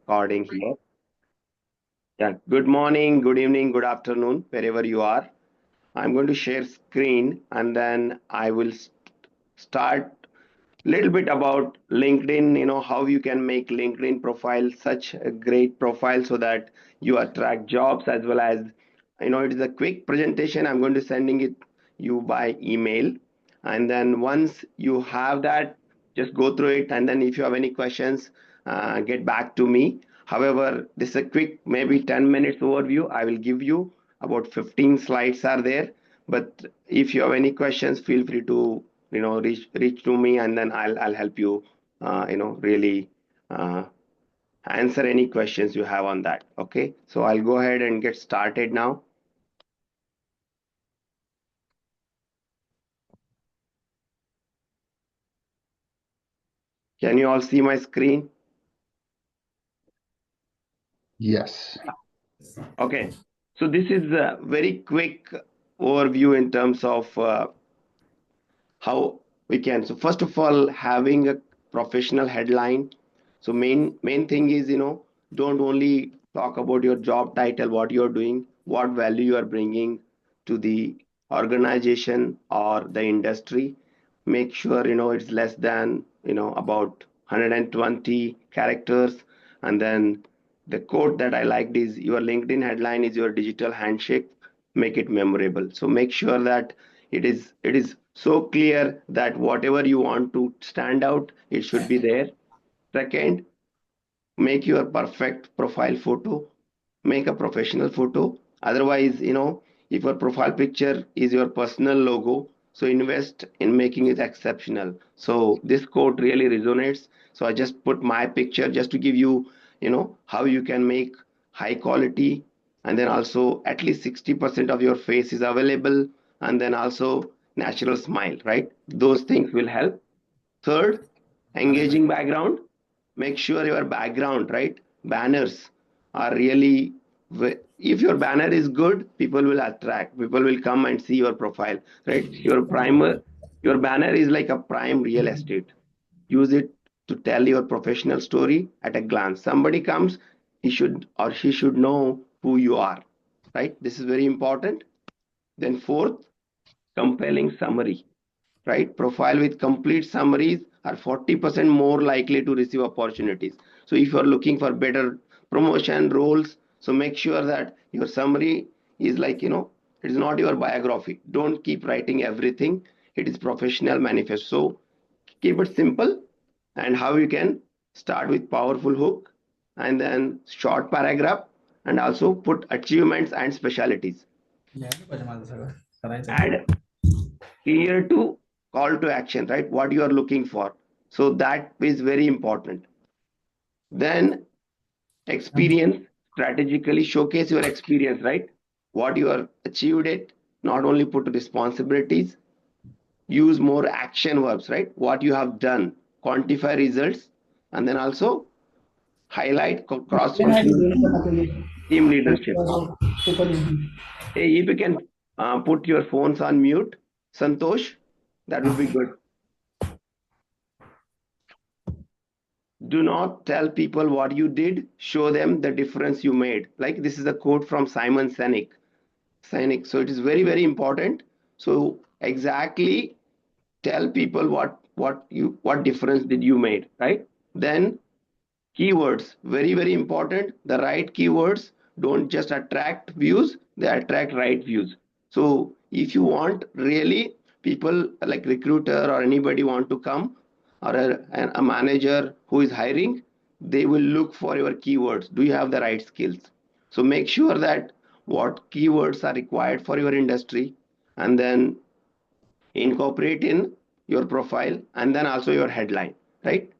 recording here. Yeah, good morning, good evening, good afternoon, wherever you are. I'm going to share screen and then I will start little bit about LinkedIn, how you can make LinkedIn profile such a great profile so that you attract jobs as well as, it is a quick presentation. I'm going to sending it you by email. And then once you have that, just go through it. And then if you have any questions, get back to me. However, this is a quick, maybe 10 minutes overview. I will give you about 15 slides are there. But if you have any questions, feel free to reach to me and then I'll help you really uh, answer any questions you have on that. Okay, so I'll go ahead and get started now. Can you all see my screen? Yes. Okay, so this is a very quick overview in terms of how we can. So first of all, having a professional headline. So main thing is, don't only talk about your job title, what you're doing, what value you are bringing to the organization or the industry. Make sure, it's less than, about 120 characters. And then the quote that I liked is your LinkedIn headline is your digital handshake. Make it memorable. So make sure that it is so clear that whatever you want to stand out, it should be there. Second, make your perfect profile photo, make a professional photo. Otherwise, if your profile picture is your personal logo, so invest in making it exceptional. So this quote really resonates. So I just put my picture just to give you, how you can make high quality, and then also at least 60% of your face is available, and then also natural smile, right? Those things will help. Third, engaging background. Make sure your background, right? Banners are really, if your banner is good, people will attract, people will come and see your profile, right? Your banner is like a prime real estate. Use it to tell your professional story at a glance. Somebody comes, he should or she should know who you are, right? This is very important. Then fourth, compelling summary, right? Profile with complete summaries are 40% more likely to receive opportunities. So if you're looking for better promotion roles, so make sure that your summary is like, it is not your biography. Don't keep writing everything. It is professional manifest. So keep it simple, and how you can start with powerful hook and then short paragraph and also put achievements and specialties. Add clear to call to action, right? What you are looking for. So that is very important. Then experience, strategically showcase your experience, right? What you are achieved it, not only put responsibilities, use more action verbs, right? What you have done, quantify results, and then also highlight cross-functional team leadership. Hey, if you can put your phones on mute, Santosh, that would be good. Do not tell people what you did, show them the difference you made. Like this is a quote from Simon Sinek. So it is very, very important. So exactly tell people what difference did you made, right? Then keywords, very, very important. The right keywords don't just attract views, they attract right views. So if you want really people like recruiter or anybody want to come, or a manager who is hiring, they will look for your keywords. Do you have the right skills? So make sure that what keywords are required for your industry, and then incorporate in your profile and then also your headline, right?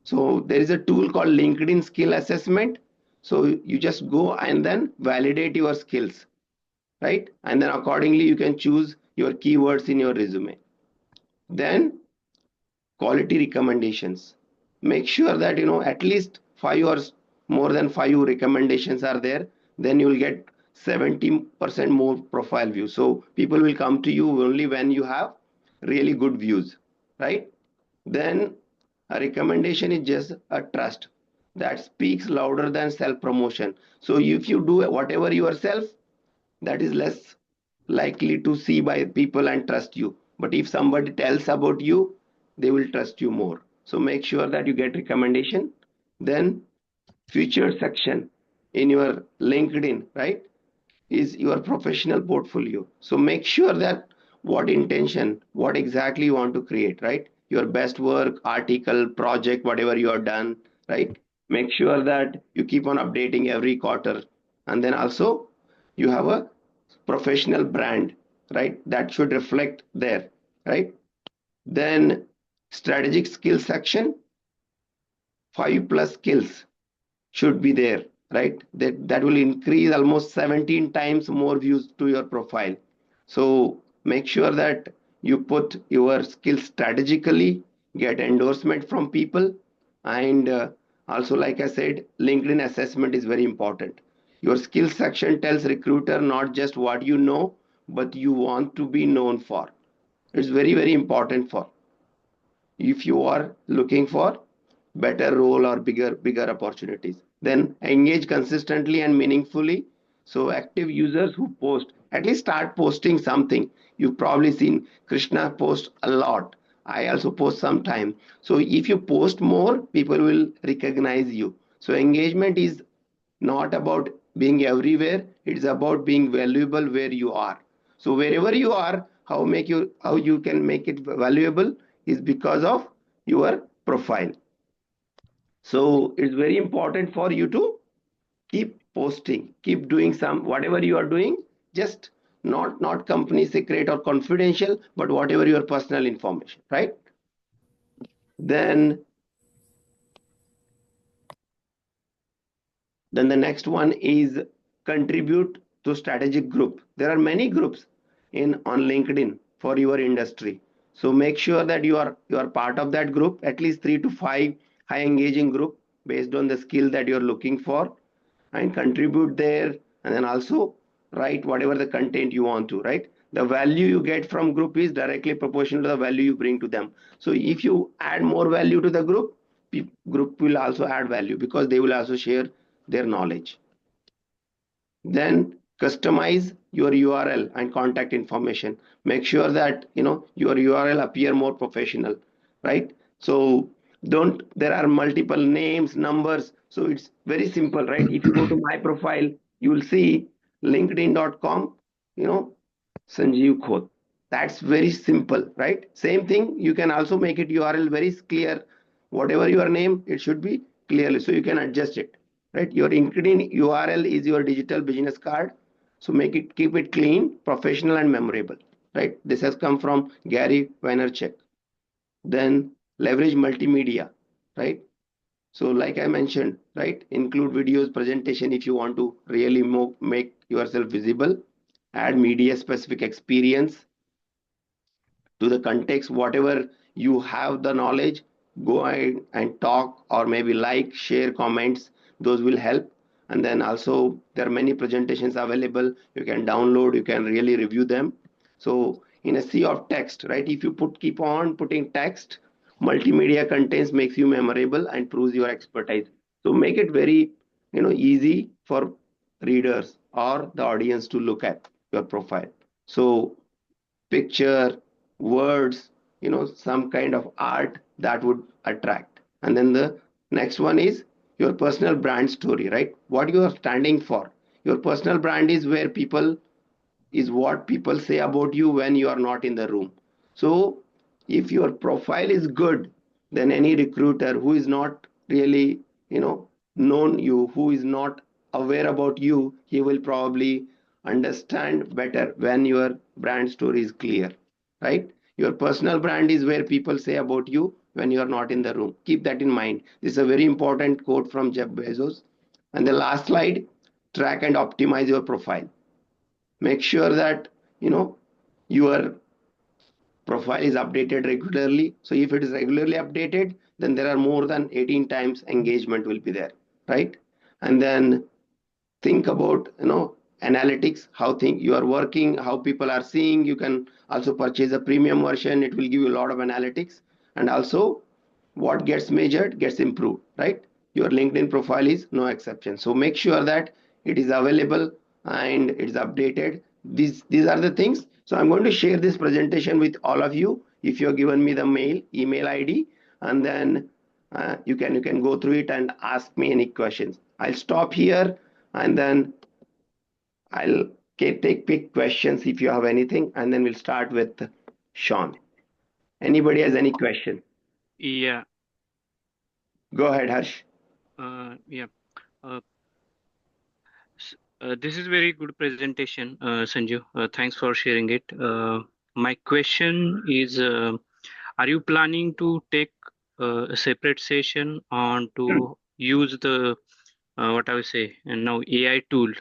So there is a tool called LinkedIn skill assessment. So you just go and then validate your skills, right? And then accordingly, you can choose your keywords in your resume. Then quality recommendations. Make sure that, at least 5 recommendations are there. Then you will get 70% more profile views. So people will come to you only when you have really good views, right? Then a recommendation is just a trust. that speaks louder than self promotion. So if you do whatever yourself, that is less likely to see by people and trust you. But if somebody tells about you, they will trust you more. So make sure that you get recommendation. Then future section in your LinkedIn, right, is your professional portfolio. So make sure that what intention, what exactly you want to create, right? Your best work, article, project, whatever you have done, right? Make sure that you keep on updating every quarter. And then also you have a professional brand, right? That should reflect there, right? Then strategic skills section, 5+ skills should be there, right? That will increase almost 17 times more views to your profile. So make sure that you put your skills strategically, get endorsement from people, and also, like I said, LinkedIn assessment is very important. Your skills section tells recruiter not just what you know, but you want to be known for. It's very, very important for if you are looking for better role or bigger opportunities. Then engage consistently and meaningfully. So active users who post, at least start posting something. You've probably seen Krishna post a lot. I also post sometime. So if you post more, people will recognize you. So engagement is not about being everywhere, it's about being valuable where you are. So wherever you are, how you can make it valuable is because of your profile. So it's very important for you to keep posting, keep doing some whatever you are doing, just not company secret or confidential, but whatever your personal information, right? Then Then the next one is contribute to strategic group. There are many groups in on LinkedIn for your industry. So make sure that you are part of that group, at least 3 to 5 high engaging group based on the skill that you're looking for, and contribute there, and then also write whatever the content you want to, right? The value you get from group is directly proportional to the value you bring to them. So if you add more value to the group, group will also add value because they will also share their knowledge. Then customize your URL and contact information. Make sure that your URL appear more professional, right? So don't there are multiple names, numbers. So it's very simple, right? If you go to my profile, you will see linkedin.com, you know, Sanjeev Khot. That's very simple, right? Same thing, you can also make it URL very clear. Whatever your name, it should be clearly so you can adjust it, right? Your LinkedIn URL is your digital business card. So keep it clean, professional, and memorable, right? This has come from Gary Vaynerchuk. Then leverage multimedia, right? So like I mentioned, right, include videos, presentation if you want to really make yourself visible. Add media specific experience to the context, whatever you have the knowledge, go ahead and talk, or maybe like, share, comments, those will help. And then also there are many presentations available, you can download, you can really review them. So in a sea of text, right, if you keep on putting text, multimedia contents makes you memorable and proves your expertise. So make it very easy for readers or the audience to look at your profile. So picture, words, some kind of art that would attract. And then the next one is your personal brand story, right? What you are standing for. Your personal brand is where people is what people say about you when you are not in the room. So if your profile is good, then any recruiter who is not really, known you, who is not aware about you, he will probably understand better when your brand story is clear, right? Your personal brand is where people say about you when you are not in the room. Keep that in mind. This is a very important quote from Jeff Bezos. And the last slide, track and optimize your profile. Make sure that your profile is updated regularly. So if it is regularly updated, then there are more than 18 times engagement will be there, right? And then think about analytics, how you are working, how people are seeing. You can also purchase a premium version, it will give you a lot of analytics. And also what gets measured gets improved, right? your LinkedIn profile is no exception. So make sure that it is available and it's updated. These are the things. So I'm going to share this presentation with all of you if you have given me the email ID, and then you can go through it and ask me any questions. I'll stop here, and then I'll take quick questions if you have anything, and then we'll start with Shawn. Anybody has any question? Yeah, Go ahead, Harsh. yeah. Uh, this is very good presentation, Sanju. Thanks for sharing it. My question is, are you planning to take a separate session on to use the what I would say and now AI tool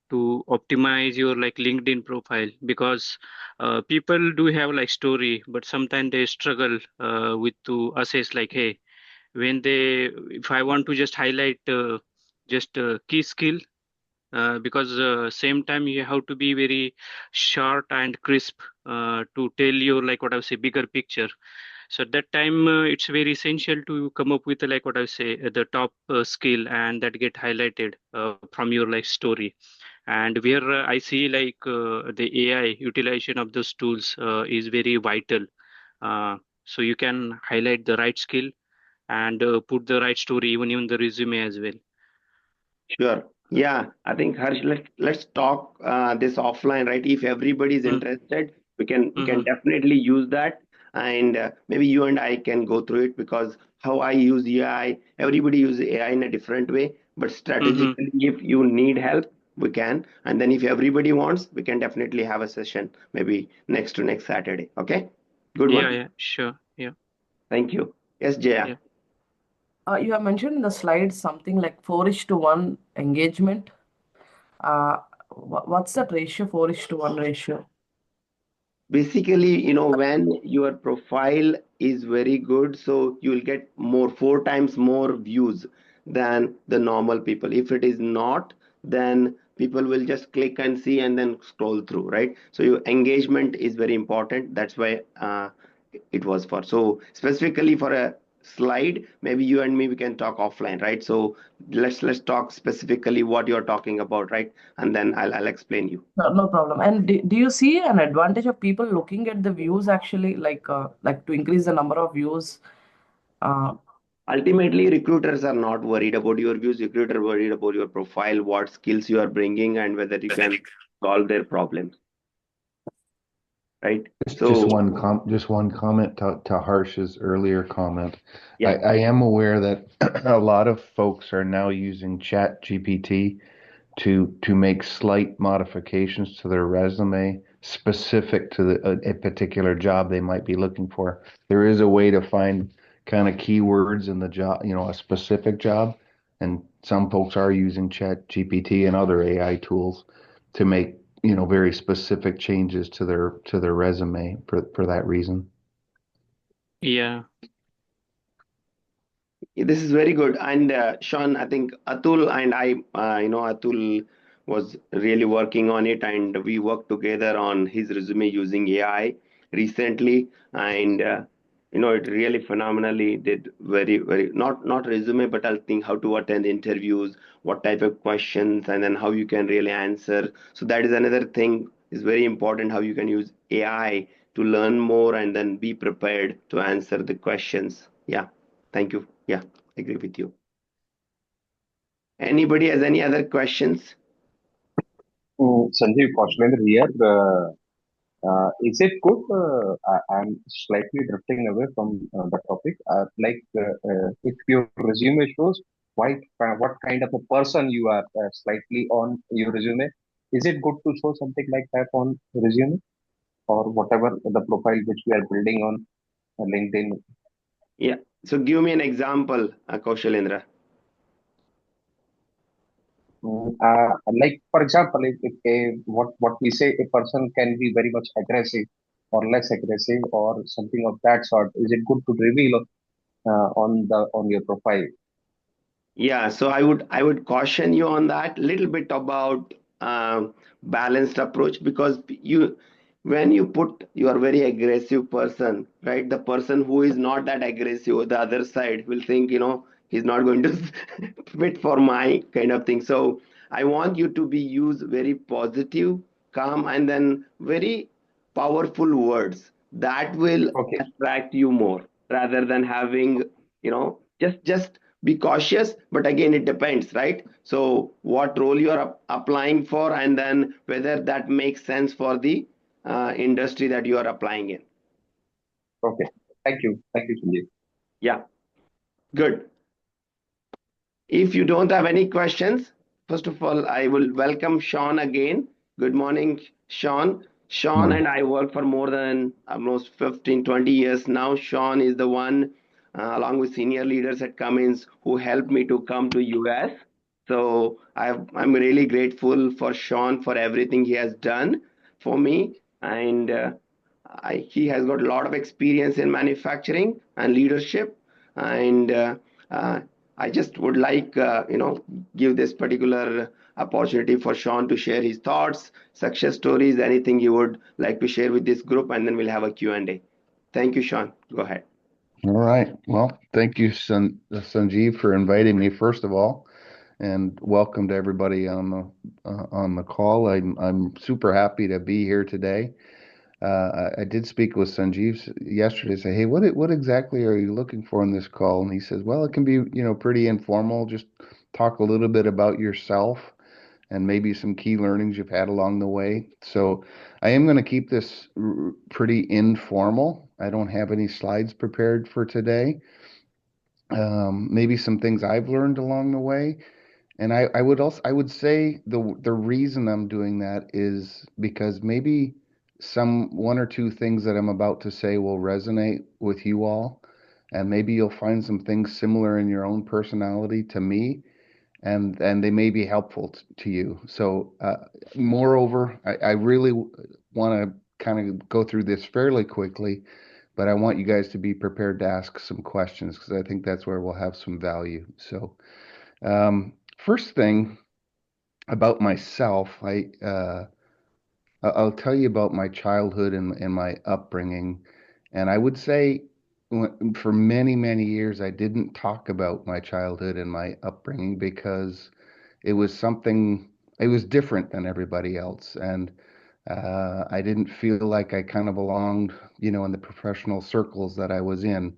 to optimize your like LinkedIn profile? Because people do have like story, but sometimes they struggle with to assess like, hey, when they if I want to just highlight just key skill, because same time you have to be very short and crisp to tell your like what I would say bigger picture. So at that time it's very essential to come up with like what I would say the top skill and that get highlighted from your like story. And where I see like the AI utilization of those tools is very vital. So you can highlight the right skill and put the right story even in the resume as well. Sure. Yeah, I think Harsh, let's talk this offline, right? If everybody is Mm, interested, we can mhm, definitely use that, and maybe you and I can go through it, because how I use AI, everybody uses AI in a different way. But mhm. strategically, if you need help, we can, and then if everybody wants, we can definitely have a session maybe next to next Saturday. Okay, good Yeah, one. yeah, sure. Yeah, Thank you. Yes, Jaya. yeah. You have mentioned in the slides something like 4:1 engagement. Uh, what's that ratio, 4:1 ratio? Basically, when your profile is very good, so you will get more, 4 times more views than the normal people. If it is not, then people will just click and see and then scroll through, right? So your engagement is very important. That's why it was for. So specifically for a slide, maybe you and me, we can talk offline, right? So let's talk specifically what you're talking about, right? And then I'll explain you. No, no problem. And do you see an advantage of people looking at the views actually, like to increase the number of views? Uh, Ultimately, recruiters are not worried about your views. Recruiter worried about your profile, what skills you are bringing, and whether you can solve their problems, right? Just So, just one comment to Harsh's earlier comment. yeah, I am aware that a lot of folks are now using Chat GPT to make slight modifications to their resume specific to a particular job they might be looking for. There is a way to find kind of keywords in the job, a specific job, and some folks are using Chat GPT and other AI tools to make, very specific changes to their resume for that reason. Yeah. this is very good. And Shawn, I think Atul and I, Atul was really working on it, and we worked together on his resume using AI recently. And it really phenomenally did very, very not resume, but I think how to attend interviews, what type of questions, and then how you can really answer. So that is another thing is very important, how you can use AI to learn more and then be prepared to answer the questions. Yeah. Thank you. Yeah, I agree with you. Anybody has any other questions? Sanjeev Kaushal here. Is it good? I'm slightly drifting away from the topic. If your resume shows what kind of a person you are slightly on your resume, is it good to show something like that on resume or whatever the profile which we are building on LinkedIn? Yeah. So give me an example, Kaushalendra. Like for example, if what we say a person can be very much aggressive or less aggressive or something of that sort. Is it good to reveal on your profile? Yeah, so I would caution you on that little bit about balanced approach, because when you put your very aggressive person, right? The person who is not that aggressive, the other side will think, he's not going to fit for my kind of thing. So I want you to be use very positive, calm, and then very powerful words that will Okay. attract you more rather than having, just be cautious. But again, it depends, right? So what role you are applying for, and then whether that makes sense for the industry that you are applying in. Okay. Thank you. Thank you, Sanjeev. Yeah, good. If you don't have any questions, first of all, I will welcome Shawn again. Good morning, Shawn. Shawn Morning. and I work for more than almost 15, 20 years now. Shawn is the one, along with senior leaders at Cummins, who helped me to come to US. So I'm really grateful for Shawn for everything he has done for me. And he has got a lot of experience in manufacturing and leadership. And uh, I just would like, give this particular opportunity for Shawn to share his thoughts, success stories, anything you would like to share with this group, and then we'll have a Q&A. Thank you, Shawn. Go ahead. All right. Well, thank you, Sanjeev, for inviting me, first of all, and welcome to everybody on the call. I'm super happy to be here today. I did speak with Sanjeev yesterday. Say, hey, what exactly are you looking for in this call? And he says, well, it can be, pretty informal. Just talk a little bit about yourself and maybe some key learnings you've had along the way. So I am going to keep this pretty informal. I don't have any slides prepared for today. Maybe some things I've learned along the way. And I would say the reason I'm doing that is because maybe some one or two things that I'm about to say will resonate with you all, and maybe you'll find some things similar in your own personality to me, and they may be helpful to you. So, moreover, I really want to kind of go through this fairly quickly, but I want you guys to be prepared to ask some questions because I think that's where we'll have some value. So, first thing about myself, I'll tell you about my childhood and my upbringing. And I would say for many, many years, I didn't talk about my childhood and my upbringing because it was something, it was different than everybody else. And I didn't feel like I kind of belonged, in the professional circles that I was in.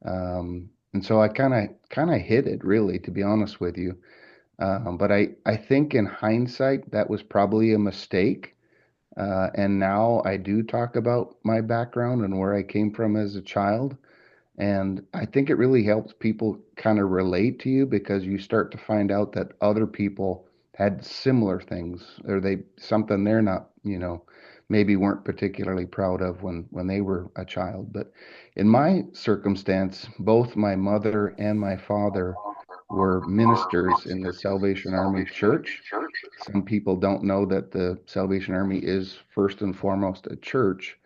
And so I kind of hid it, really, to be honest with you. But I think in hindsight, that was probably a mistake. And now I do talk about my background and where I came from as a child. And I think it really helps people kind of relate to you because you start to find out that other people had similar things or they something they're not, maybe weren't particularly proud of when they were a child. But in my circumstance, both my mother and my father were ministers in the Salvation Army Church. Some people don't know that the Salvation Army is first and foremost a church,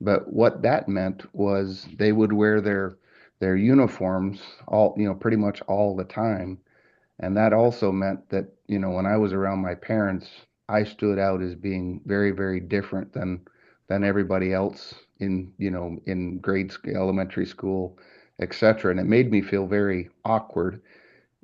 but what that meant was they would wear their uniforms all, pretty much all the time. And that also meant that, when I was around my parents, I stood out as being very, very different than everybody else in, in grade school, elementary school, etc. And it made me feel very awkward.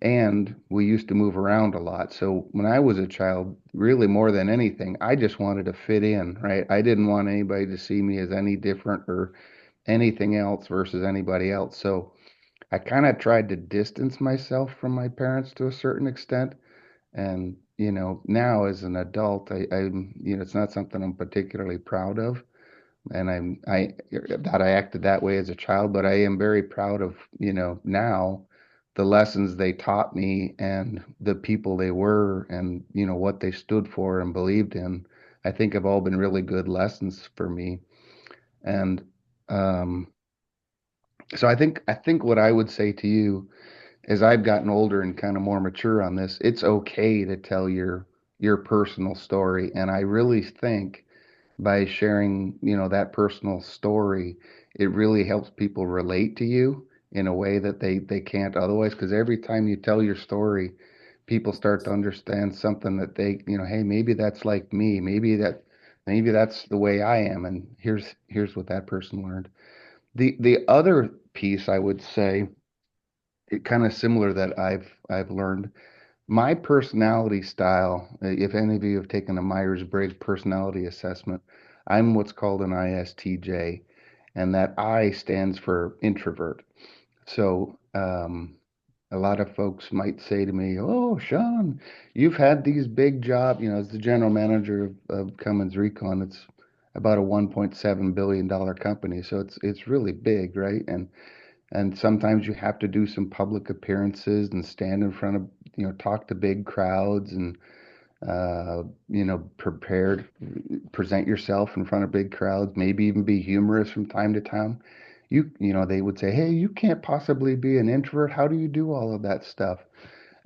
And we used to move around a lot. So when I was a child, really more than anything, I just wanted to fit in, right? I didn't want anybody to see me as any different or anything else versus anybody else. So I kind of tried to distance myself from my parents to a certain extent. And, now as an adult, it's not something I'm particularly proud of. And that I acted that way as a child, but I am very proud of, now the lessons they taught me and the people they were and, what they stood for and believed in. I think have all been really good lessons for me. And um, so I think what I would say to you as I've gotten older and kind of more mature on this, it's okay to tell your personal story. And I really think by sharing, that personal story, it really helps people relate to you in a way that they can't otherwise. Because every time you tell your story, people start to understand something that they, hey, maybe that's like me. Maybe maybe that's the way I am, and here's what that person learned. The other piece I would say, it kind of similar that I've learned my personality style. If any of you have taken a Myers-Briggs personality assessment, I'm what's called an ISTJ, and that I stands for introvert. So, a lot of folks might say to me, "Oh, Shawn, you've had these big jobs." As the general manager of Cummins Recon, it's about a $1.7 billion company, so it's really big, right? And sometimes you have to do some public appearances and stand in front of, talk to big crowds and prepared, present yourself in front of big crowds, maybe even be humorous from time to time. They would say, "Hey, you can't possibly be an introvert. How do you do all of that stuff?"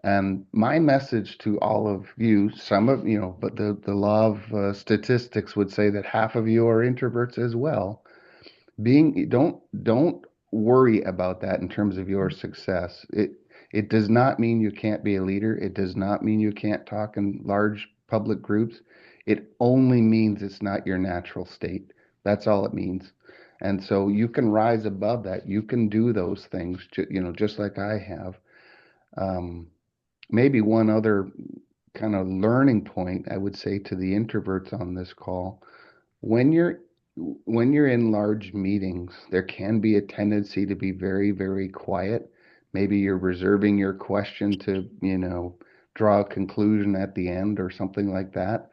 And my message to all of you, some of, but the law of statistics would say that half of you are introverts as well. Don't worry about that in terms of your success. It does not mean you can't be a leader. It does not mean you can't talk in large public groups. It only means it's not your natural state. That's all it means. And so you can rise above that. You can do those things, just like I have. Um, Maybe one other kind of learning point I would say to the introverts on this call, when you're in large meetings, there can be a tendency to be very, very quiet. Maybe you're reserving your question to, draw a conclusion at the end or something like that.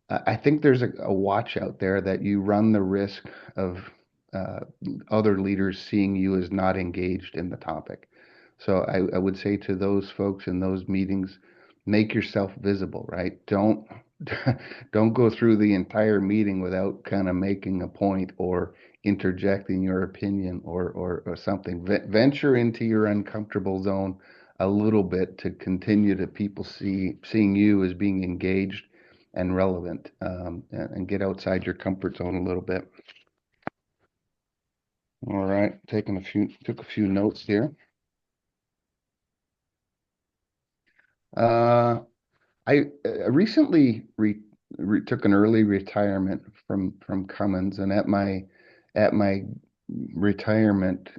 I think there's a watch out there that you run the risk of uh, other leaders seeing you as not engaged in the topic. So I would say to those folks in those meetings, make yourself visible, right? Don't go through the entire meeting without kind of making a point or interjecting your opinion or something. Venture into your uncomfortable zone a little bit to continue to people seeing you as being engaged and relevant, and get outside your comfort zone a little bit. All right, took a few notes here. Uh, I recently took an early retirement from Cummins, and at my retirement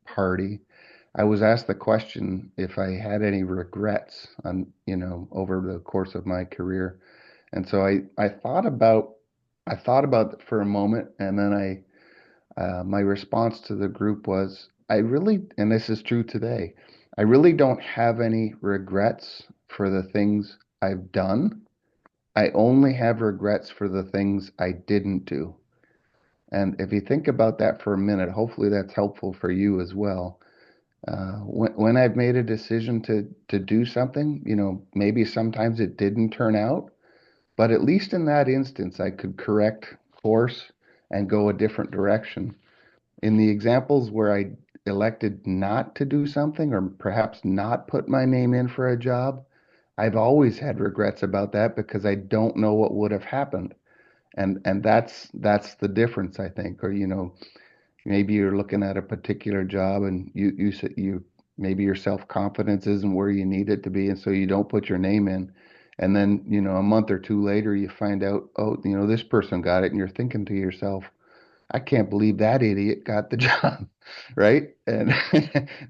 party, I was asked the question if I had any regrets on, over the course of my career. And so I thought about it for a moment, and then my response to the group was, I really, and this is true today, I really don't have any regrets for the things I've done. I only have regrets for the things I didn't do. And if you think about that for a minute, hopefully that's helpful for you as well. When I've made a decision to do something, maybe sometimes it didn't turn out, but at least in that instance, I could correct course and go a different direction. In the examples where I elected not to do something or perhaps not put my name in for a job, I've always had regrets about that because I don't know what would have happened. And that's the difference, I think. Or, maybe you're looking at a particular job and you maybe your self-confidence isn't where you need it to be, and so you don't put your name in. And then, a month or two later you find out, oh, this person got it, and you're thinking to yourself, I can't believe that idiot got the job, right? And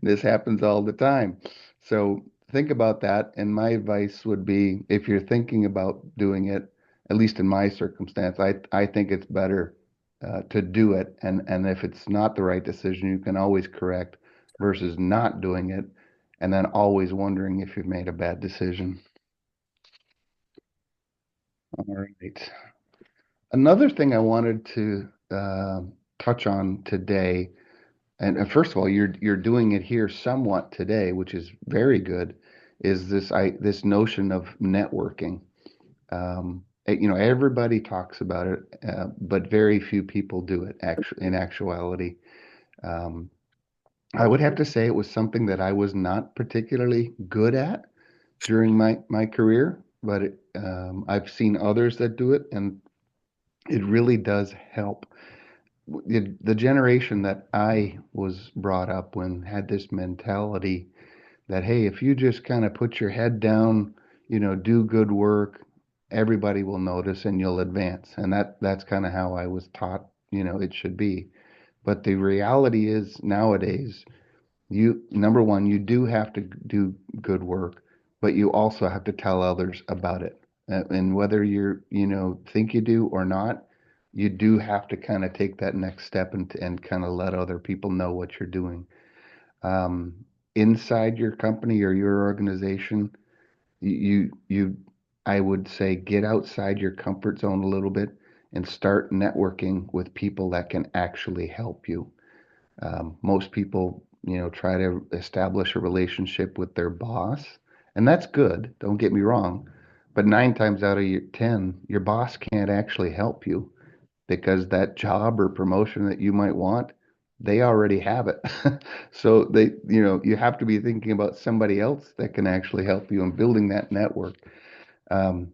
this happens all the time. So think about that. And my advice would be, if you're thinking about doing it, at least in my circumstance, I think it's better to do it. And if it's not the right decision, you can always correct versus not doing it and then always wondering if you've made a bad decision. All right. Another thing I wanted to touch on today, and first of all, you're doing it here somewhat today, which is very good, is this notion of networking. Everybody talks about it, but very few people do it in actuality. Um, I would have to say it was something that I was not particularly good at during my career, but I've seen others that do it, and it really does help. The generation that I was brought up when had this mentality that, hey, if you just kind of put your head down, do good work, everybody will notice and you'll advance. And that's kind of how I was taught, it should be. But the reality is nowadays, number one, you do have to do good work, but you also have to tell others about it. And whether think you do or not, you do have to kind of take that next step and kind of let other people know what you're doing. Um, Inside your company or your organization, you I would say get outside your comfort zone a little bit and start networking with people that can actually help you. Most people, try to establish a relationship with their boss, and that's good, don't get me wrong. But 9 times out of 10, your boss can't actually help you because that job or promotion that you might want, they already have it. So you have to be thinking about somebody else that can actually help you and building that network. Um,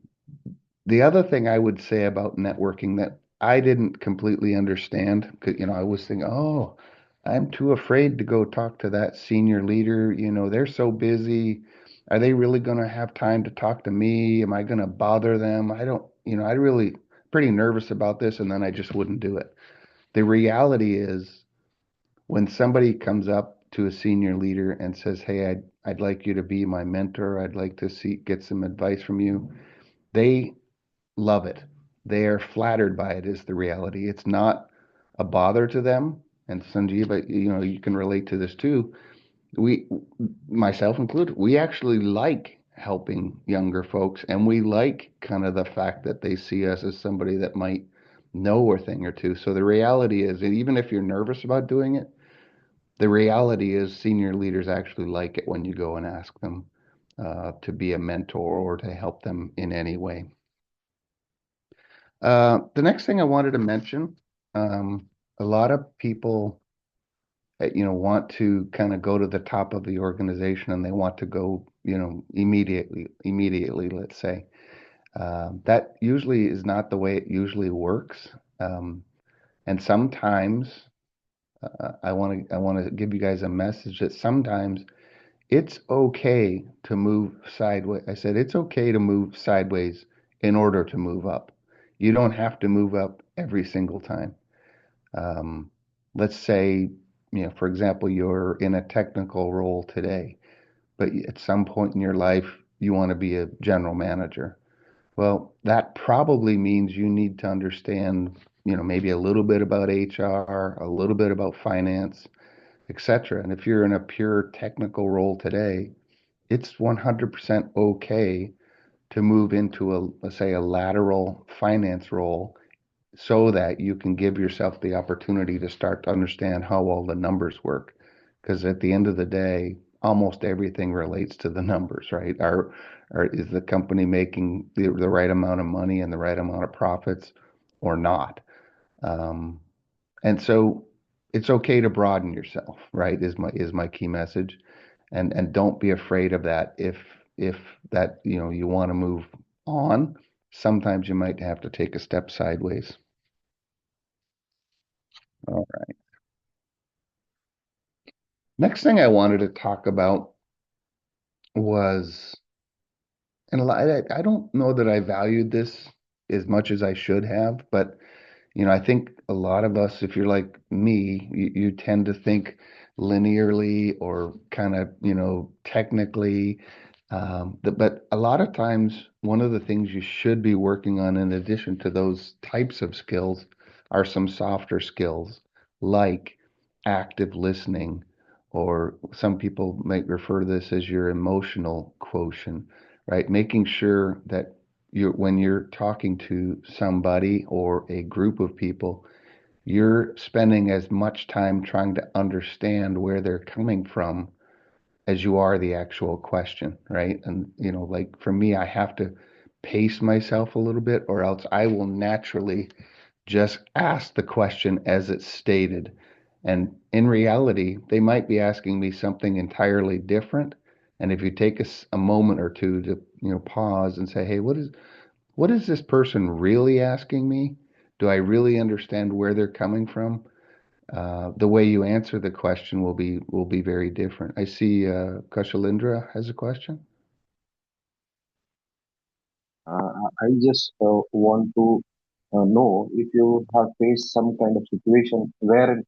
the other thing I would say about networking that I didn't completely understand, 'cause, I was thinking, oh, I'm too afraid to go talk to that senior leader. They're so busy. Are they really going to have time to talk to me? Am I going to bother them? I don't, I really pretty nervous about this, and then I just wouldn't do it. The reality is when somebody comes up to a senior leader and says, "Hey, I'd like you to be my mentor. I'd like to get some advice from you." They love it. They are flattered by it, is the reality. It's not a bother to them. And Sanjeev, you can relate to this too. We, myself included, we actually like helping younger folks, and we like kind of the fact that they see us as somebody that might know a thing or two. So the reality is, that even if you're nervous about doing it, the reality is senior leaders actually like it when you go and ask them to be a mentor or to help them in any way. The next thing I wanted to mention, a lot of people, want to kind of go to the top of the organization and they want to go, immediately, let's say. That usually is not the way it usually works. And sometimes I want to give you guys a message that sometimes it's okay to move sideways. I said it's okay to move sideways in order to move up. You don't have to move up every single time. Um, let's say, for example, you're in a technical role today, but at some point in your life, you want to be a general manager. Well, that probably means you need to understand, maybe a little bit about HR, a little bit about finance, etc. And if you're in a pure technical role today, it's 100% okay to move into let's say, a lateral finance role so that you can give yourself the opportunity to start to understand how all the numbers work. Because at the end of the day, almost everything relates to the numbers, right? Is the company making the right amount of money and the right amount of profits or not? Um, and so it's okay to broaden yourself, right? Is my key message. And don't be afraid of that. If that, you want to move on, sometimes you might have to take a step sideways. All right. Next thing I wanted to talk about was, and I don't know that I valued this as much as I should have, but I think a lot of us, if you're like me, you tend to think linearly or kind of, technically. But a lot of times, one of the things you should be working on in addition to those types of skills are some softer skills like active listening, or some people might refer to this as your emotional quotient, right? Making sure that when you're talking to somebody or a group of people, you're spending as much time trying to understand where they're coming from as you are the actual question, right? And, like for me, I have to pace myself a little bit, or else I will naturally just ask the question as it's stated. And in reality, they might be asking me something entirely different. And if you take a moment or two to, pause and say, hey, what is this person really asking me? Do I really understand where they're coming from? The way you answer the question will be very different. I see Kashalindra has a question. I just want to know if you have faced some kind of situation where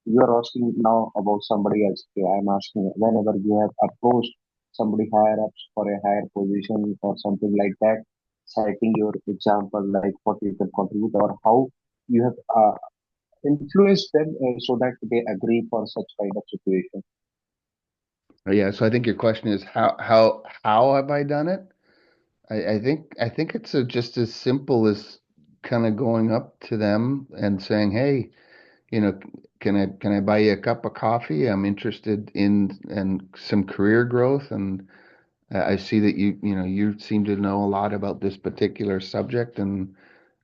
you are asking now about somebody else. Okay, I'm asking whenever you have approached somebody higher ups for a higher position or something like that, citing your example like what you can contribute or how you have influenced them so that they agree for such kind of situation. Yeah, so I think your question is how have I done it? I think it's just as simple as kind of going up to them and saying, "Hey, you know, can I buy you a cup of coffee? I'm interested in some career growth, and I see that you seem to know a lot about this particular subject, and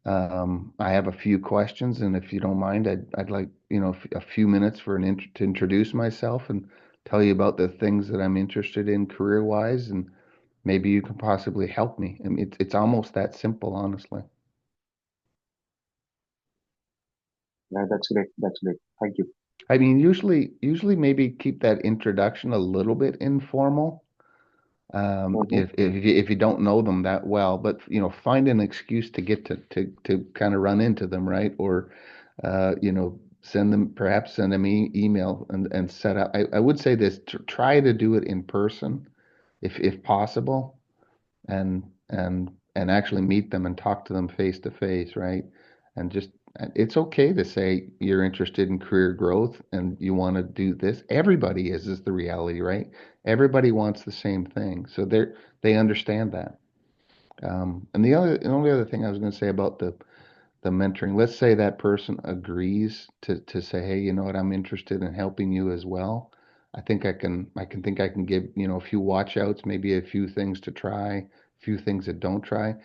I have a few questions, and if you don't mind, I'd like, a few minutes for to introduce myself and tell you about the things that I'm interested in career-wise, and maybe you can possibly help me. I mean, it's almost that simple, honestly. Yeah, that's great. That's great. Thank you. I mean, usually maybe keep that introduction a little bit informal. Mm-hmm. If you don't know them that well, but find an excuse to get to kind of run into them, right? Or send them email and set up. I would say this: try to do it in person if possible, and actually meet them and talk to them face to face, right? And just it's okay to say you're interested in career growth and you want to do this. Everybody is the reality, right? Everybody wants the same thing, so they understand that. And the only other thing I was going to say about the mentoring, let's say that person agrees to say, hey, you know what, I'm interested in helping you as well. I can give, a few watch outs, maybe a few things to try, a few things that don't try.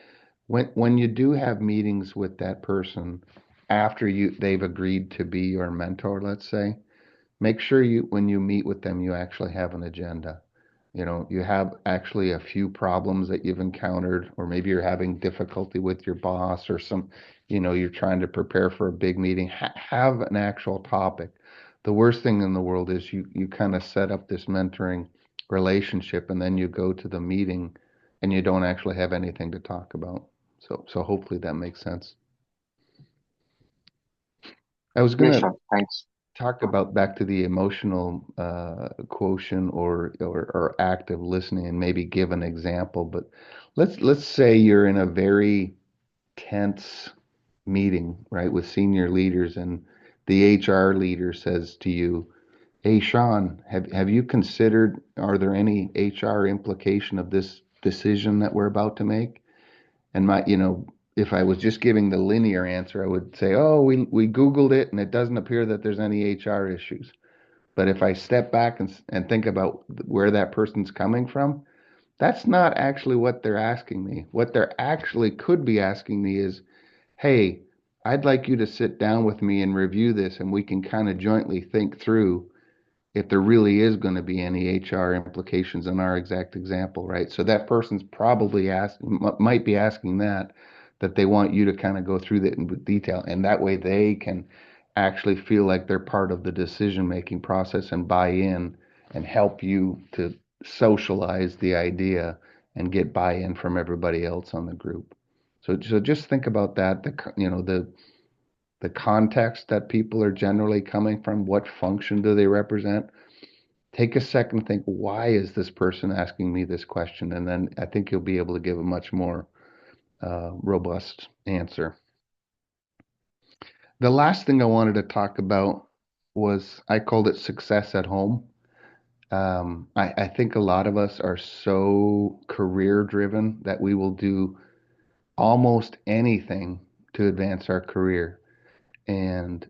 When you do have meetings with that person after they've agreed to be your mentor, let's say, make sure when you meet with them, you actually have an agenda. You have actually a few problems that you've encountered, or maybe you're having difficulty with your boss or you're trying to prepare for a big meeting. Have an actual topic. The worst thing in the world is you kind of set up this mentoring relationship and then you go to the meeting and you don't actually have anything to talk about. So hopefully that makes sense. I was Yes, gonna sure. Thanks. talk about back to the emotional quotient or active listening and maybe give an example, but let's say you're in a very tense meeting, right, with senior leaders, and the HR leader says to you, hey Shawn, have you considered, are there any HR implication of this decision that we're about to make? And if I was just giving the linear answer, I would say, oh, we Googled it and it doesn't appear that there's any HR issues. But if I step back and think about where that person's coming from, that's not actually what they're asking me. What they're actually could be asking me is, hey, I'd like you to sit down with me and review this, and we can kind of jointly think through if there really is going to be any HR implications in our exact example, right? So that person's probably might be asking that they want you to kind of go through that in detail, and that way they can actually feel like they're part of the decision-making process and buy in and help you to socialize the idea and get buy-in from everybody else on the group. So just think about that, the context that people are generally coming from, what function do they represent? Take a second, think, why is this person asking me this question? And then I think you'll be able to give a much more robust answer. The last thing I wanted to talk about was I called it success at home. I think a lot of us are so career driven that we will do almost anything to advance our career. And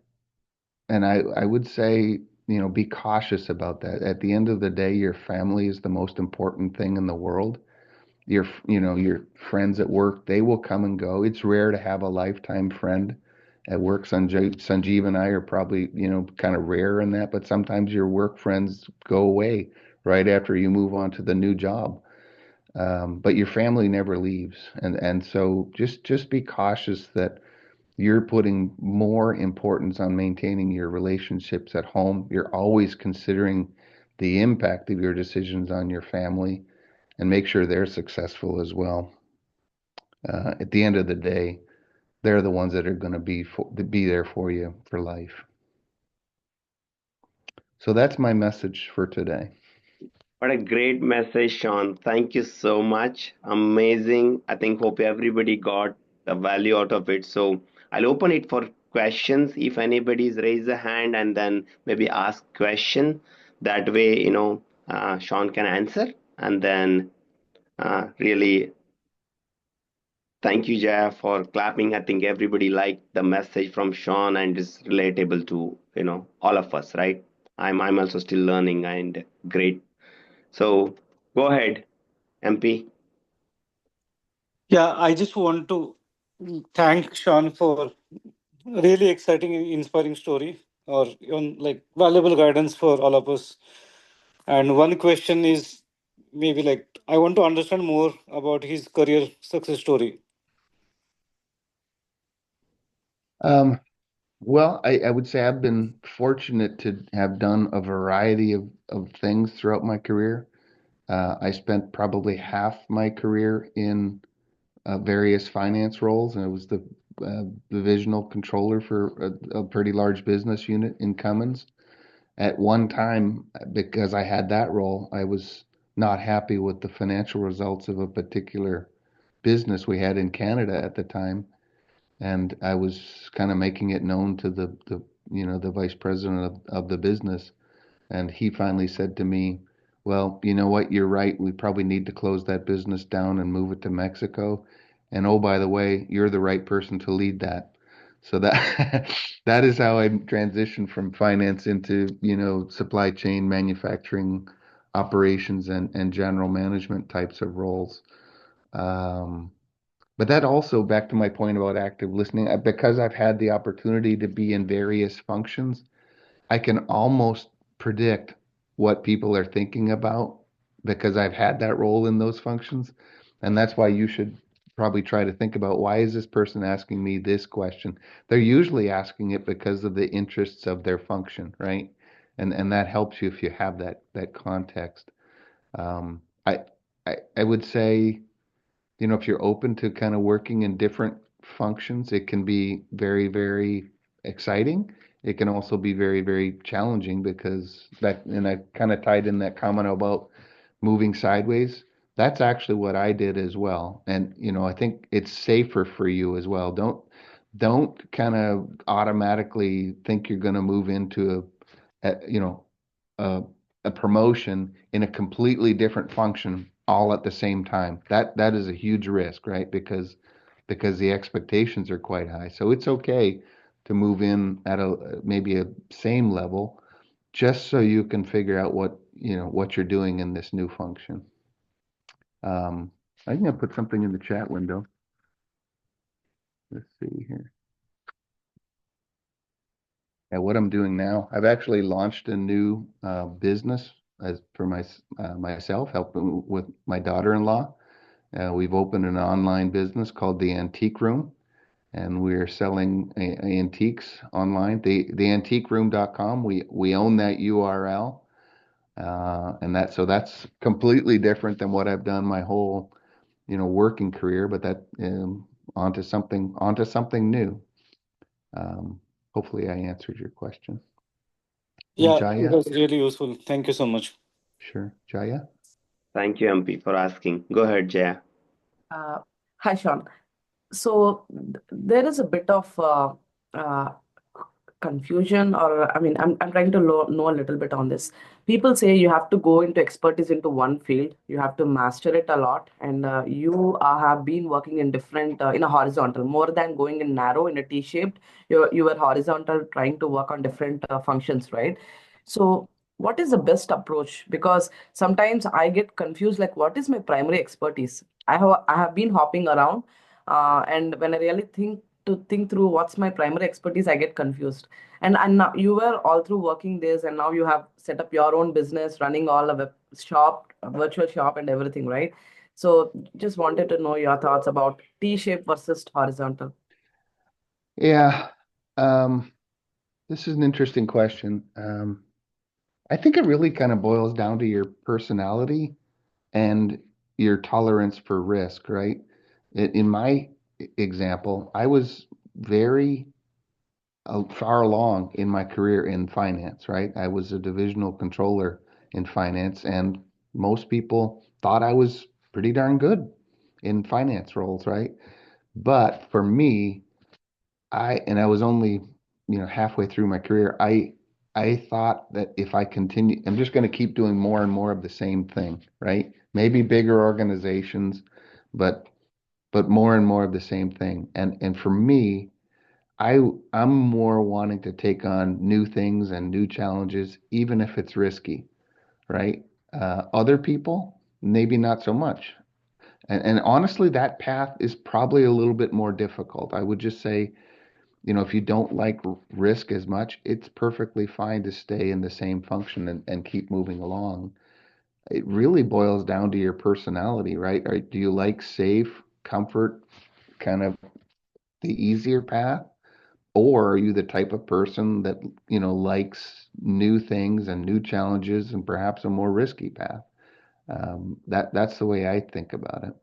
I would say, be cautious about that. At the end of the day, your family is the most important thing in the world. Your friends at work, they will come and go. It's rare to have a lifetime friend at work. Sanjeev and I are probably, kind of rare in that, but sometimes your work friends go away right after you move on to the new job. But your family never leaves. And so just be cautious that you're putting more importance on maintaining your relationships at home. You're always considering the impact of your decisions on your family and make sure they're successful as well. At the end of the day, they're the ones that are going to be there for you for life. So that's my message for today. What a great message, Shawn. Thank you so much. Amazing. I think hope everybody got the value out of it. So I'll open it for questions. If anybody's raise a hand and then maybe ask question, that way, Shawn can answer. And then really thank you, Jaya, for clapping. I think everybody liked the message from Shawn and is relatable to, all of us, right? I'm also still learning and great. So go ahead, MP. Yeah, I just want to thank Sean for really exciting and inspiring story or like valuable guidance for all of us. And one question is maybe like I want to understand more about his career success story. Um, well, I would say I've been fortunate to have done a variety of things throughout my career. I spent probably half my career in various finance roles, and I was the divisional controller for a pretty large business unit in Cummins. At one time, because I had that role, I was not happy with the financial results of a particular business we had in Canada at the time, and I was kind of making it known to the vice president of the business, and he finally said to me, "Well, you know what? You're right. We probably need to close that business down and move it to Mexico. And oh, by the way, you're the right person to lead that." So that that is how I transitioned from finance into, supply chain, manufacturing, operations, and general management types of roles. Um, but that also, back to my point about active listening, because I've had the opportunity to be in various functions, I can almost predict what people are thinking about because I've had that role in those functions. And that's why you should probably try to think about, why is this person asking me this question? They're usually asking it because of the interests of their function, right? And that helps you if you have that context. Um, I, I would say, if you're open to kind of working in different functions, it can be very, very exciting. It can also be very, very challenging because and I kind of tied in that comment about moving sideways. That's actually what I did as well. And, I think it's safer for you as well. Don't kind of automatically think you're going to move into a, a promotion in a completely different function all at the same time. That is a huge risk, right? Because the expectations are quite high. So it's okay to move in at a maybe a same level, just so you can figure out what you're doing in this new function. Um, I'm gonna put something in the chat window. Let's see here. Yeah, what I'm doing now, I've actually launched a new business as for myself, helping with my daughter-in-law. We've opened an online business called the Antique Room, and we're selling antiques online. The antiqueroom.com. We own that URL, that's completely different than what I've done my whole working career. But that onto something new. Um, Hopefully, I answered your question. And Yeah, it Jaya, was really useful. Thank you so much. sure, Jaya. Thank you, MP, for asking. Go ahead, Jaya. Uh, Hi, Sean. So there is a bit of uh, confusion, or I mean, I'm trying to know a little bit on this. People say you have to go into expertise into one field, you have to master it a lot, and you have been working in different in a horizontal more than going in narrow in a T-shaped. You were horizontal, trying to work on different functions, right? So what is the best approach? Because sometimes I get confused, like what is my primary expertise? I have been hopping around, and when I really think through what's my primary expertise, I get confused. And now you were all through working this, and now you have set up your own business, running all a web shop, a virtual shop, and everything, right? So just wanted to know your thoughts about T-shape versus horizontal. Yeah, um, this is an interesting question. I think it really kind of boils down to your personality and your tolerance for risk, right? In my example, I was very far along in my career in finance, right? I was a divisional controller in finance, and most people thought I was pretty darn good in finance roles, right? But for me, I was only, halfway through my career. I thought that if I continue, I'm just going to keep doing more and more of the same thing, right? Maybe bigger organizations, but more and more of the same thing. And for me, I'm more wanting to take on new things and new challenges, even if it's risky, right? Other people, maybe not so much. And honestly, that path is probably a little bit more difficult. I would just say, if you don't like risk as much, it's perfectly fine to stay in the same function and keep moving along. It really boils down to your personality, right? Do you like safe, comfort, kind of the easier path? Or are you the type of person that, likes new things and new challenges and perhaps a more risky path? That's the way I think about it.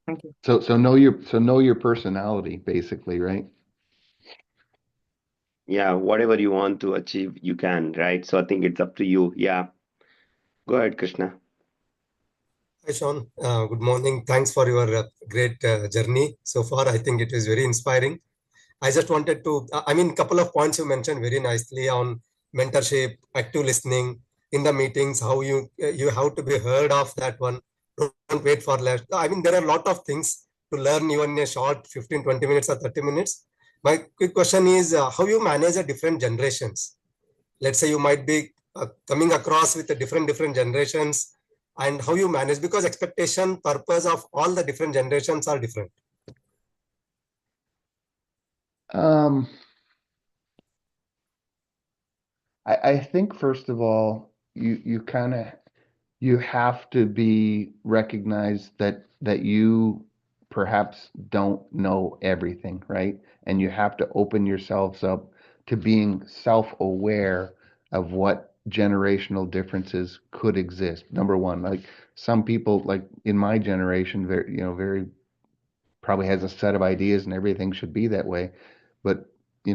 Thank you. So know your personality, basically, right? Yeah, whatever you want to achieve, you can, right? So I think it's up to you. Yeah. Go ahead, Krishna. Hi, Sean. Good morning. Thanks for your great journey so far. I think it is very inspiring. I just wanted to, couple of points you mentioned very nicely on mentorship, active listening in the meetings, how you have to be heard of that one. Don't wait for less. I mean, there are a lot of things to learn even in a short 15, 20 minutes or 30 minutes. My quick question is how you manage the different generations. Let's say you might be coming across with the different generations and how you manage, because expectation purpose of all the different generations are different. Um, I think first of all, you have to be recognized that you perhaps don't know everything, right? And you have to open yourselves up to being self-aware of what generational differences could exist. Number one, like some people, like in my generation, very probably has a set of ideas and everything should be that way, but the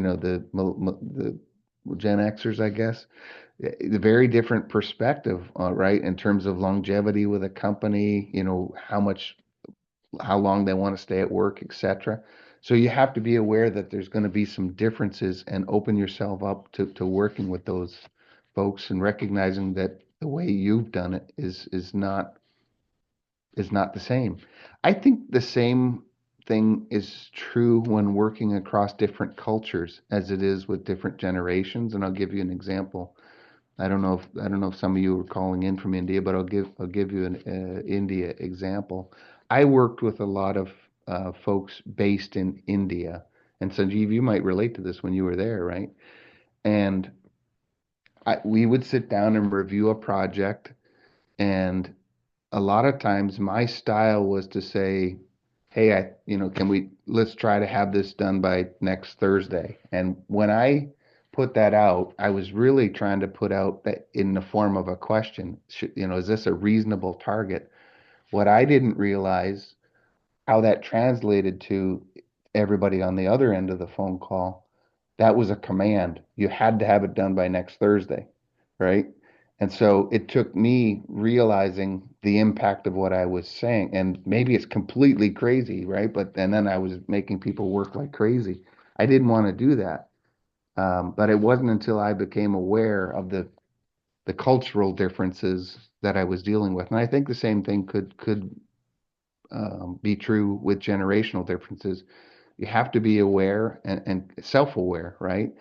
Gen Xers, I guess, a very different perspective, right, in terms of longevity with a company, how long they want to stay at work, etc. So you have to be aware that there's going to be some differences and open yourself up to working with those folks and recognizing that the way you've done it is not the same. I think the same thing is true when working across different cultures as it is with different generations. And I'll give you an example. I don't know if some of you are calling in from India, but I'll give you an India example. I worked with a lot of folks based in India, and Sanjeev, you might relate to this when you were there, right? And we would sit down and review a project, and a lot of times my style was to say, hey, let's try to have this done by next Thursday. And when I put that out, I was really trying to put out that in the form of a question. Is this a reasonable target? What I didn't realize how that translated to everybody on the other end of the phone call, that was a command. You had to have it done by next Thursday, right? And so it took me realizing the impact of what I was saying. And maybe it's completely crazy, right? And then I was making people work like crazy. I didn't want to do that. But it wasn't until I became aware of the cultural differences that I was dealing with. And I think the same thing could be true with generational differences. You have to be aware and self-aware, right?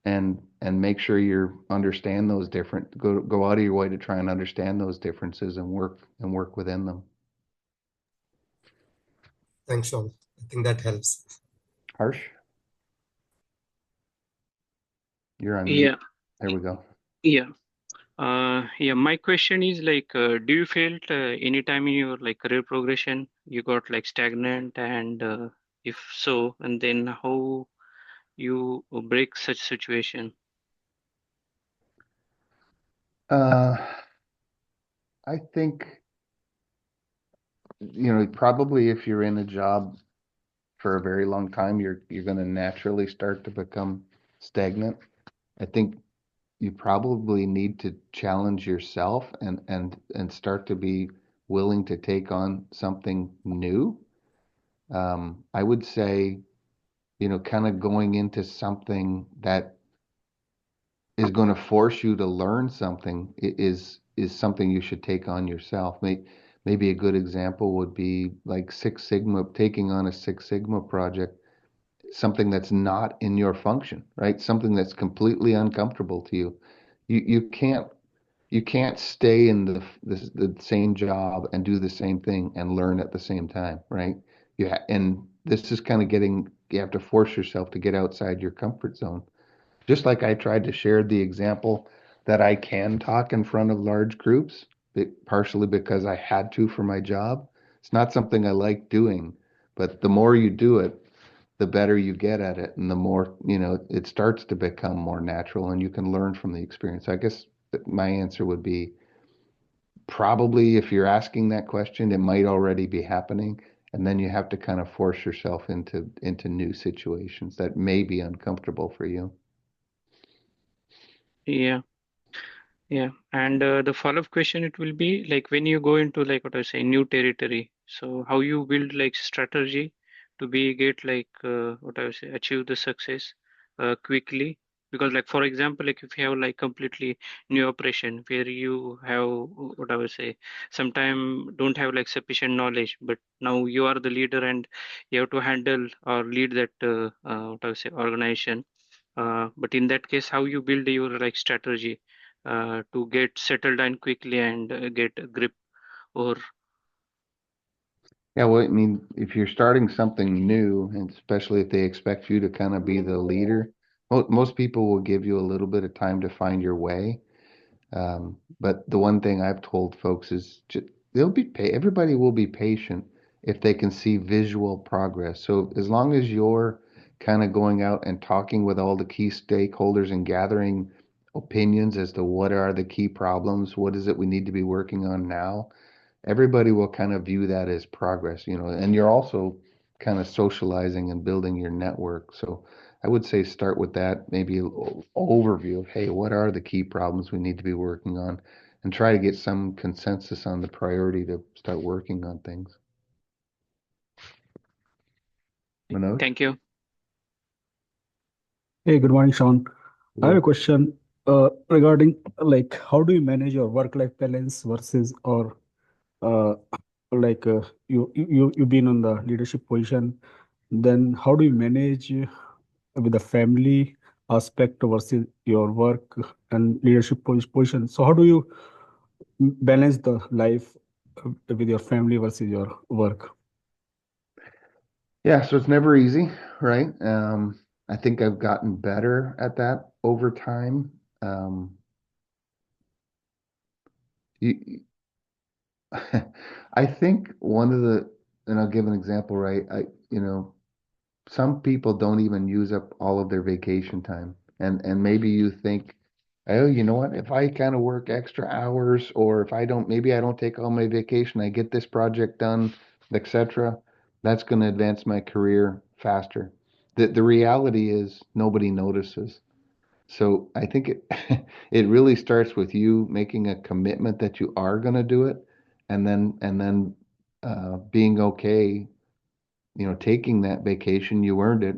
And make sure you understand those different go out of your way to try and understand those differences and work within them. Thanks, Sean. I think that helps. Harsh, you're on mute. Yeah, There we go. yeah. My question is like, do you felt any time in your like career progression you got like stagnant, and if so, and then how you break such situation? Uh, I think probably if you're in a job for a very long time, you're going to naturally start to become stagnant. I think you probably need to challenge yourself and start to be willing to take on something new. I would say, kind of going into something that is going to force you to learn something is something you should take on yourself. Maybe a good example would be like Six Sigma, taking on a Six Sigma project, something that's not in your function, right? Something that's completely uncomfortable to you. You can't stay in the same job and do the same thing and learn at the same time, right? And this is kind of you have to force yourself to get outside your comfort zone. Just like I tried to share the example that I can talk in front of large groups, partially because I had to for my job. It's not something I like doing, but the more you do it, the better you get at it, and the more, it starts to become more natural and you can learn from the experience. I guess my answer would be probably, if you're asking that question, it might already be happening. And then you have to kind of force yourself into new situations that may be uncomfortable for you. Yeah. Yeah, and the follow-up question it will be like when you go into like what I say new territory. So how you build like strategy to be get like what I would say achieve the success quickly. Because like for example, like if you have like completely new operation where you have what I would say sometime don't have like sufficient knowledge, but now you are the leader and you have to handle or lead that what I would say organization. But in that case, how you build your like strategy to get settled down quickly and get a grip or Yeah, well, I mean, if you're starting something new, and especially if they expect you to kind of be the leader, most people will give you a little bit of time to find your way. But the one thing I've told folks is everybody will be patient if they can see visual progress. So as long as you're kind of going out and talking with all the key stakeholders and gathering opinions as to what are the key problems, what is it we need to be working on now, everybody will kind of view that as progress, and you're also kind of socializing and building your network. So I would say start with that, maybe an overview of, hey, what are the key problems we need to be working on, and try to get some consensus on the priority to start working on things. Manoj? thank you. Hey, good morning, Shawn. I have a Hello. question regarding like how do you manage your work-life balance versus or uh, like you've been on the leadership position, then how do you manage with the family aspect versus your work and leadership position? So how do you balance the life with your family versus your work? Yeah, so it's never easy, right? I think I've gotten better at that over time. You, I think and I'll give an example, right? Some people don't even use up all of their vacation time. And maybe you think, oh, you know what? If I kind of work extra hours, or if maybe I don't take all my vacation, I get this project done, etc. That's going to advance my career faster. The reality is nobody notices. So I think it really starts with you making a commitment that you are going to do it, and then being okay, taking that vacation, you earned it,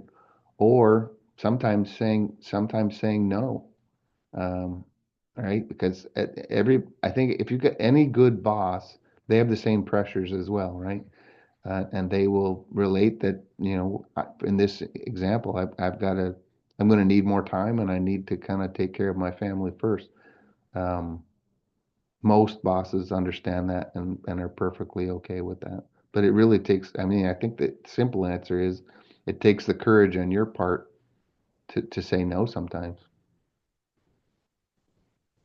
or sometimes saying no. Um, right? Because I think if you get any good boss, they have the same pressures as well, right? And they will relate that, in this example, I'm going to need more time, and I need to kind of take care of my family first. Um, Most bosses understand that and are perfectly okay with that. But it really takes, I mean, I think the simple answer is it takes the courage on your part to say no sometimes.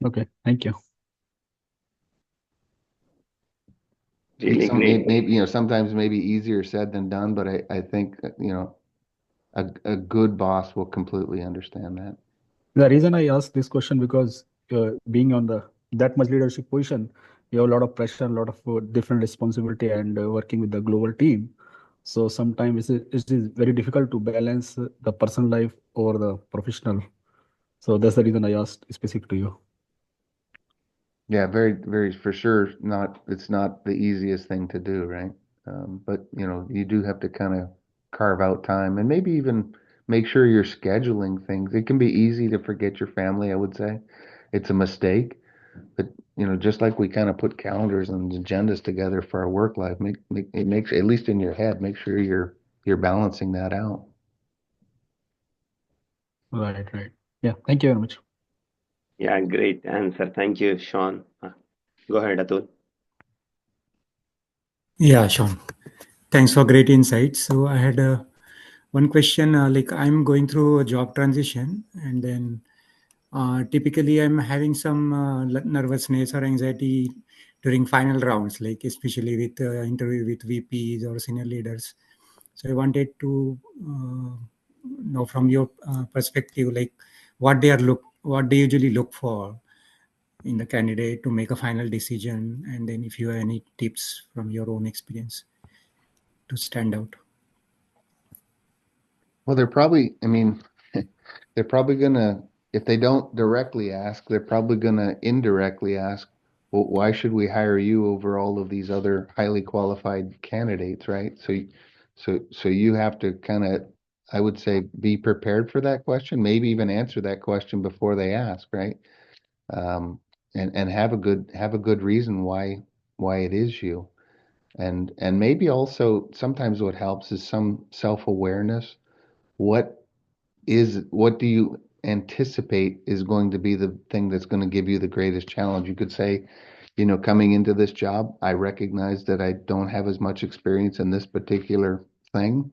Okay, thank you. Really great. Maybe, sometimes maybe easier said than done, but I think, a good boss will completely understand that. The reason I ask this question because being on the that much leadership position, you have a lot of pressure, a lot of different responsibility, and working with the global team. So sometimes it is very difficult to balance the personal life or the professional. So that's the reason I asked specific to you. Yeah, very, very for sure. It's not the easiest thing to do, right? But you do have to kind of carve out time and maybe even make sure you're scheduling things. It can be easy to forget your family, I would say. It's a mistake, but just like we kind of put calendars and agendas together for our work life, make it makes at least in your head, make sure you're balancing that out. Right, right. Yeah, thank you very much. Yeah, great answer. Thank you, Shawn. Go ahead, Atul. Yeah, Sean. Thanks for great insights. So I had one question. Like I'm going through a job transition, and then typically I'm having some nervousness or anxiety during final rounds, like especially with interview with VPs or senior leaders. So I wanted to know from your perspective, like what they usually look for in the candidate to make a final decision, and then if you have any tips from your own experience to stand out. Well, they're probably, I mean, they're probably gonna, if they don't directly ask, they're probably gonna indirectly ask, well, why should we hire you over all of these other highly qualified candidates, right? So you have to kind of, I would say, be prepared for that question, maybe even answer that question before they ask, right? Um, and have a good reason why it is you. And maybe also sometimes what helps is some self-awareness. What what do you anticipate is going to be the thing that's going to give you the greatest challenge? You could say, coming into this job, I recognize that I don't have as much experience in this particular thing,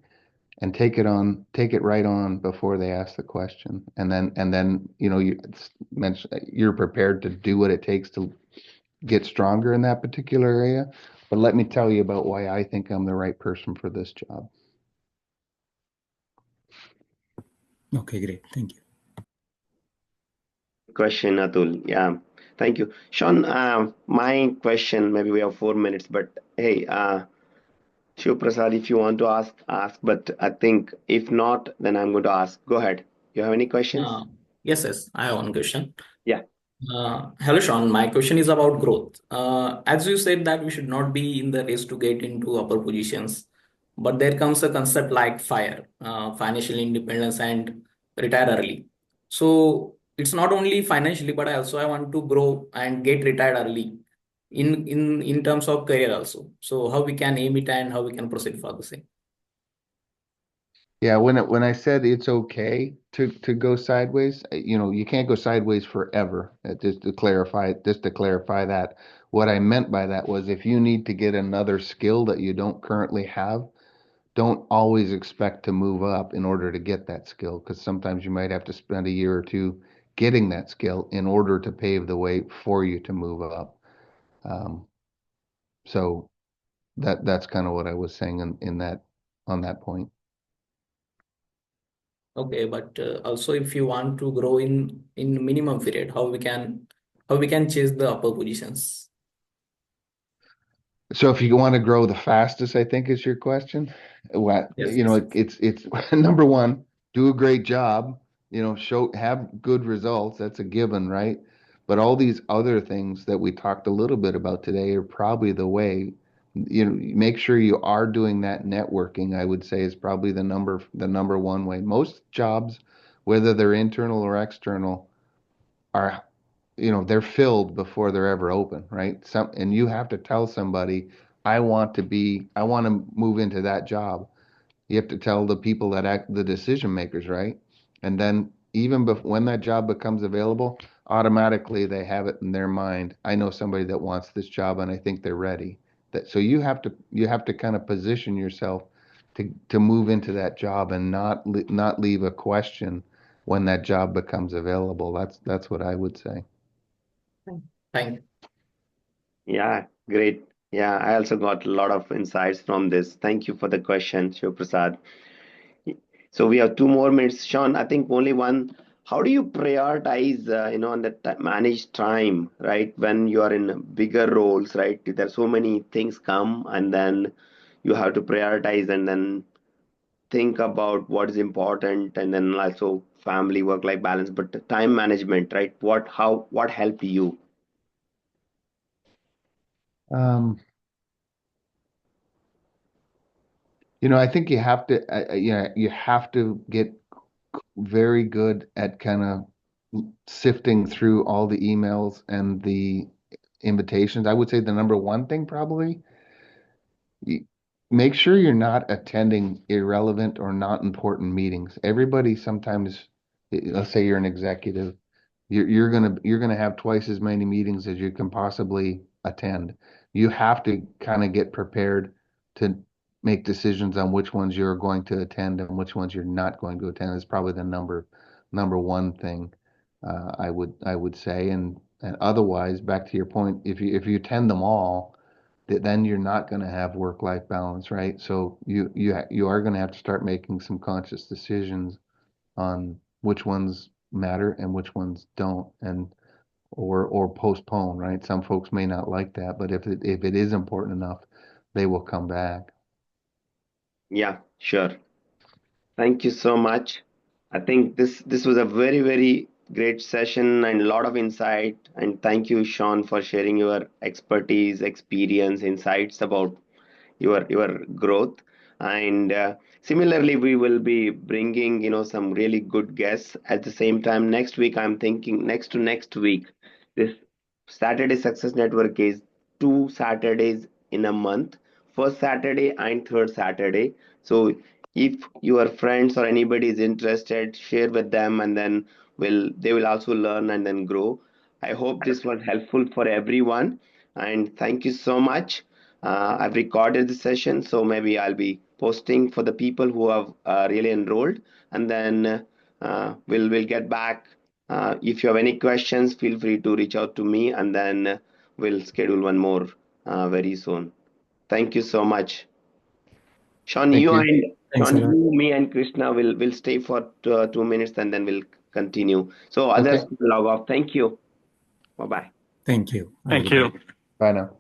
and take it right on before they ask the question. And then, you're prepared to do what it takes to get stronger in that particular area. But let me tell you about why I think I'm the right person for this job. Okay, great. Thank you. Question, Atul. Yeah, thank you. Shawn, my question, maybe we have 4 minutes, but hey, Shiv Prasad, if you want to ask, ask. But I think if not, then I'm going to ask. Go ahead. You have any questions? Yes, yes. I have one question. Yeah. Hello, Sean. My question is about growth. As you said that we should not be in the race to get into upper positions, but there comes a concept like FIRE, financial independence, and retire early. So it's not only financially, but I want to grow and get retired early in terms of career also. So how we can aim it and how we can proceed for the same. Yeah, when I said it's okay to go sideways, you can't go sideways forever. Just to clarify that, what I meant by that was if you need to get another skill that you don't currently have, don't always expect to move up in order to get that skill, because sometimes you might have to spend a year or two getting that skill in order to pave the way for you to move up. Um, so that's kind of what I was saying in that on that point. Okay, but also if you want to grow in minimum period, how we can chase the upper positions? So if you want to grow the fastest, I think is your question. What, Yes, yes. it's number one, do a great job, have good results. That's a given, right? But all these other things that we talked a little bit about today are probably the way, make sure you are doing that networking, I would say is probably the number one way. Most jobs, whether they're internal or external, are they're filled before they're ever open, right? And you have to tell somebody, I want to move into that job. You have to tell the people that act, the decision makers, right? And then even when that job becomes available, automatically they have it in their mind. I know somebody that wants this job and I think they're ready. So you have to kind of position yourself to move into that job and not leave a question when that job becomes available. That's what I would say. Thank you. Yeah, great. Yeah, I also got a lot of insights from this. Thank you for the question, Shiv Prasad. So we have 2 more minutes. Shawn, I think only one. how do you prioritize, and manage time, right? When you are in bigger roles, right? There's so many things come, and then you have to prioritize and then think about what is important, and then also family, work-life balance, but the time management, right? What helped you? Um, I think you have to get very good at kind of sifting through all the emails and the invitations. I would say the number one thing probably, y- make sure you're not attending irrelevant or not important meetings. Everybody sometimes, let's say you're an executive, you're gonna have twice as many meetings as you can possibly attend. You have to kind of get prepared to make decisions on which ones you're going to attend and which ones you're not going to attend. Is probably the number one thing I would say. And otherwise, back to your point, if you attend them all, then you're not going to have work-life balance, right? So you are going to have to start making some conscious decisions on which ones matter and which ones don't, and or postpone, right? Some folks may not like that, but if it is important enough, they will come back. Yeah, sure. Thank you so much. I think this was a very, very great session and a lot of insight. And thank you, Shawn, for sharing your expertise, experience, insights about your growth. And similarly, we will be bringing some really good guests. At the same time, next week, I'm thinking next to next week, this Saturday Success Network is 2 Saturdays in a month, first Saturday and third Saturday. So if your friends or anybody is interested, share with them, and then they will also learn and then grow. I hope this was helpful for everyone, and thank you so much. I've recorded the session, so maybe I'll be posting for the people who have really enrolled, and then we'll get back. If you have any questions, feel free to reach out to me, and then we'll schedule one more very soon. Thank you so much. Shawn, Thank you you. and Thanks a Shawn, lot. you, me, and Krishna will stay for 2 minutes, and then we'll continue. So Okay. others log off. Thank you. Bye bye. Thank you. Have a Thank good day. you. Bye now.